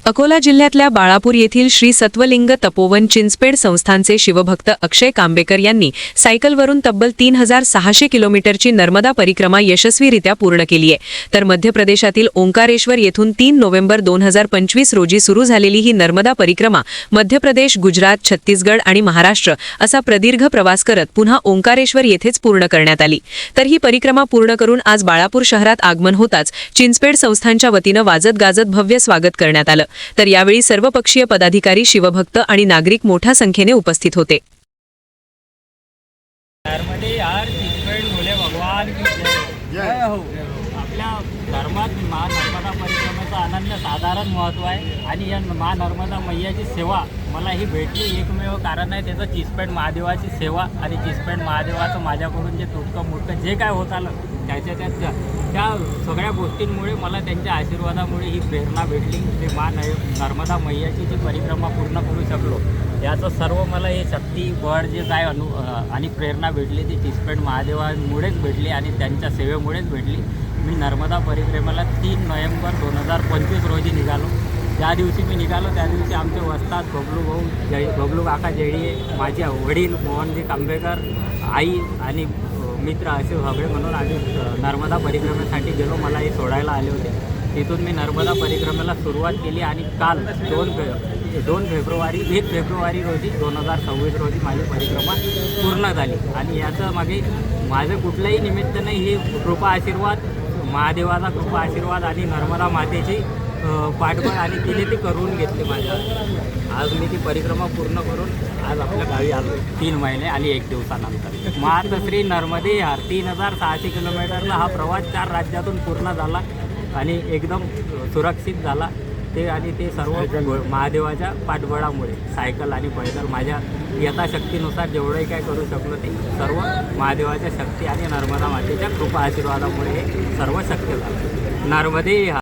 अकोला जिल्ह्यातल्या बाळापूर येथील श्री सत्वलिंग तपोवन चिंचपेड संस्थानचे शिवभक्त अक्षय कांबेकर यांनी सायकलवरून तब्बल 3600 किलोमीटरची नर्मदा परिक्रमा यशस्वीरित्या पूर्ण केली आहे। तर मध्य प्रदेशातील ओंकारेश्वर येथून 3 नोव्हेंबर 2025 रोजी सुरू झालेली ही नर्मदा परिक्रमा मध्य प्रदेश, गुजरात, छत्तीसगड आणि महाराष्ट्र असा प्रदीर्घ प्रवास करत पुन्हा ओंकारेश्वर येथेच पूर्ण करण्यात आली। तर ही परिक्रमा पूर्ण करून आज बाळापूर शहरात आगमन होताच चिंचपेड संस्थानच्या वतीनं वाजत गाजत भव्य स्वागत करण्यात आलं। तर यावेळी सर्वपक्षीय पदाधिकारी, शिवभक्त आणि नागरिक मोठ्या संख्येने उपस्थित होते। आपल्या धर्मात माँ नर्मदा परिक्रमेचं अनन्यसाधारण महत्त्व आहे आणि या माँ नर्मदा मैयाची सेवा मला ही भेटली एकमेव कारण आहे त्याचं चिंचपेड महादेवाची सेवा आणि चिंचपेड महादेवाचं माझ्याकडून जे तुटकं मुटकं जे काय होत आलं त्या सगळ्या गोष्टींमुळे मला त्यांच्या आशीर्वादामुळे ही प्रेरणा भेटली। ते माँ नर्मदा मैयाची जी परिक्रमा पूर्ण करू शकलो याचं सर्व मला हे शक्ती बळ जे काय आणि प्रेरणा भेटली ती चिंचपेड महादेवांमुळेच भेटली आणि त्यांच्या सेवेमुळेच भेटली। मी नर्मदा परिक्रमेला 3 नोव्हेंबर 2025 रोजी निघालो। ज्या दिवशी मी निघालो त्या दिवशी आमचे वस्ताद बबलू काका जेडिये, माझे वडील मोहनजी कांबेकर, आई आणि मित्र असे सगळे म्हणून आम्ही नर्मदा परिक्रमेसाठी गेलो। मला हे सोडायला आले होते। तिथून मी नर्मदा परिक्रमेला सुरुवात केली आणि काल 1 फेब्रुवारी रोजी 2026 रोजी माझी परिक्रमा पूर्ण झाली। आणि याचं मागे माझं कुठलंही निमित्त नाही, हे कृपा आशीर्वाद, महादेवाचा कृपा आशीर्वाद आणि नर्मदा मातेची पाठबळ आणि तिने ती करून घेतली माझ्या। आज मी ती परिक्रमा पूर्ण करून आज आपल्या गावी आलो 3 महिने आणि 1 दिवसानंतर। मातश्री नर्मदे हर 3600 किलोमीटरचा हा प्रवास 4 राज्यातून पूर्ण झाला आणि एकदम सुरक्षित झाला। ते सर्व महादेवाच्या पाठबळामुळे सायकल आणि पैदल माझ्या यथाशक्तीनुसार जेवढंही काय करू शकलो ते सर्व महादेवाच्या शक्ती आणि नर्मदा मातेच्या कृपा आशीर्वादामुळे हे सर्व शक्य झालं। नर्मदे